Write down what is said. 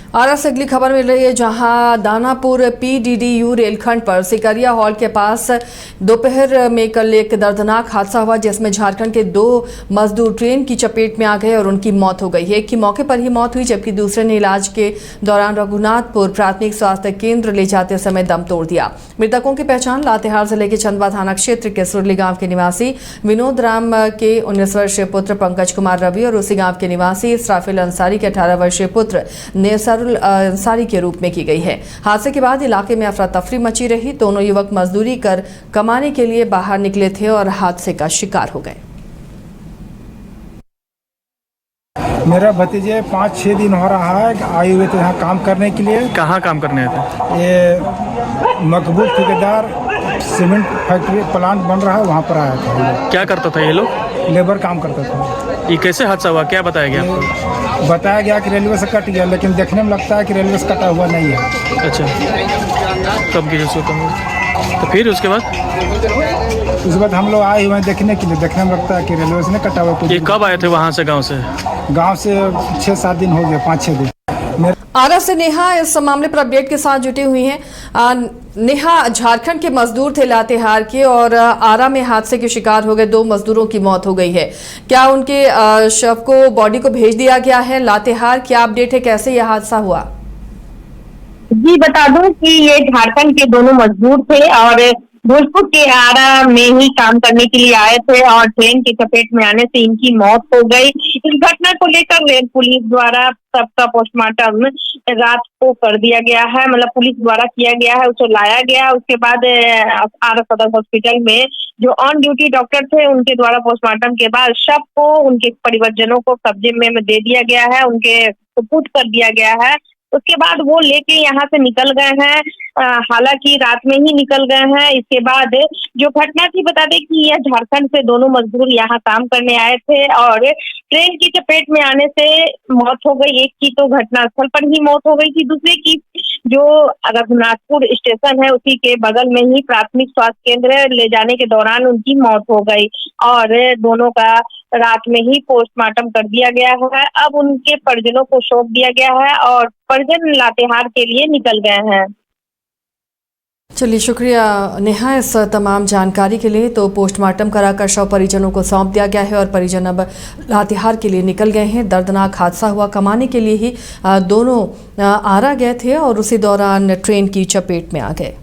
आरा से अगली खबर मिल रही है, जहां दानापुर पीडीडीयू रेलखंड पर सिकरिया हॉल के पास दोपहर में कल एक दर्दनाक हादसा हुआ, जिसमें झारखंड के 2 मजदूर ट्रेन की चपेट में आ गए और उनकी मौत हो गई है। एक की मौके पर ही मौत हुई, जबकि दूसरे ने इलाज के दौरान रघुनाथपुर प्राथमिक स्वास्थ्य केंद्र ले जाते समय दम तोड़ दिया। मृतकों की पहचान लातेहार जिले के चंदवा थाना क्षेत्र के सुरली गांव के निवासी विनोद राम के 19 वर्षीय पुत्र पंकज कुमार रवि और उसी गांव के निवासी इसराफिल अंसारी के 18 वर्षीय पुत्र नेसारुल अंसारी के रूप में की गई है। हादसे के बाद इलाके में अफरा तफरी मची रही। दोनों युवक मजदूरी कर कमाने के लिए बाहर निकले थे और हादसे का शिकार हो गए। मेरा भतीजे 5-6 दिन हो रहा है आए हुए थे यहाँ काम करने के लिए। कहाँ काम करने आए थे? ये मकबूल ठेकेदार सीमेंट फैक्ट्री प्लांट बन रहा है, वहाँ पर आया था। क्या करता था ये लोग? लेबर काम करता था। ये कैसे हादसा हुआ, क्या बताया गया आपको? बताया गया कि रेलवे से कट गया, लेकिन देखने में लगता है कि रेलवे से कटा हुआ नहीं है। अच्छा, कब की तो फिर उसके बाद हम लोग आए हुए हैं देखने के लिए। देखने में लगता है कि रेलवे से नहीं कटा हुआ। ये कब आए थे वहाँ से? गाँव से 6-7 दिन हो गए, 5-6 दिन। आरा से नेहा इस मामले पर अपडेट के साथ जुटी हुई हैं। नेहा, झारखंड के मजदूर थे लातेहार के और आरा में हादसे के शिकार हो गए। 2 मजदूरों की मौत हो गई है। क्या उनके शव को, बॉडी को भेज दिया गया है लातेहार? क्या अपडेट है, कैसे यह हादसा हुआ? जी बता दूं कि ये झारखंड के दोनों मजदूर थे और भोजपुर के आरा में ही काम करने के लिए आए थे और ट्रेन की चपेट में आने से इनकी मौत हो गई। इस घटना को लेकर रेल पुलिस द्वारा सबका पोस्टमार्टम रात को कर दिया गया है, मतलब पुलिस द्वारा किया गया है, उसे लाया गया। उसके बाद आरा सदर हॉस्पिटल में जो ऑन ड्यूटी डॉक्टर थे उनके द्वारा पोस्टमार्टम के बाद शव को उनके परिवारजनों को कब्जे में दे दिया गया है, उनके सुपुर्द कर दिया गया है। उसके बाद वो लेके यहाँ से निकल गए हैं, हालांकि रात में ही निकल गए हैं। इसके बाद जो घटना थी, बता दें कि यह झारखंड से दोनों मजदूर यहाँ काम करने आए थे और ट्रेन की चपेट में आने से मौत हो गई। एक की तो घटनास्थल पर ही मौत हो गई थी, दूसरे की जो रघुनाथपुर स्टेशन है उसी के बगल में ही प्राथमिक स्वास्थ्य केंद्र ले जाने के दौरान उनकी मौत हो गई और दोनों का रात में ही पोस्टमार्टम कर दिया गया है। अब उनके परिजनों को सौंप दिया गया है और परिजन लातेहार के लिए निकल गए हैं। चलिए, शुक्रिया नेहा इस तमाम जानकारी के लिए। तो पोस्टमार्टम कराकर शव परिजनों को सौंप दिया गया है और परिजन अब लातेहार के लिए निकल गए हैं। दर्दनाक हादसा हुआ, कमाने के लिए ही दोनों आरा गए थे और उसी दौरान ट्रेन की चपेट में आ गए।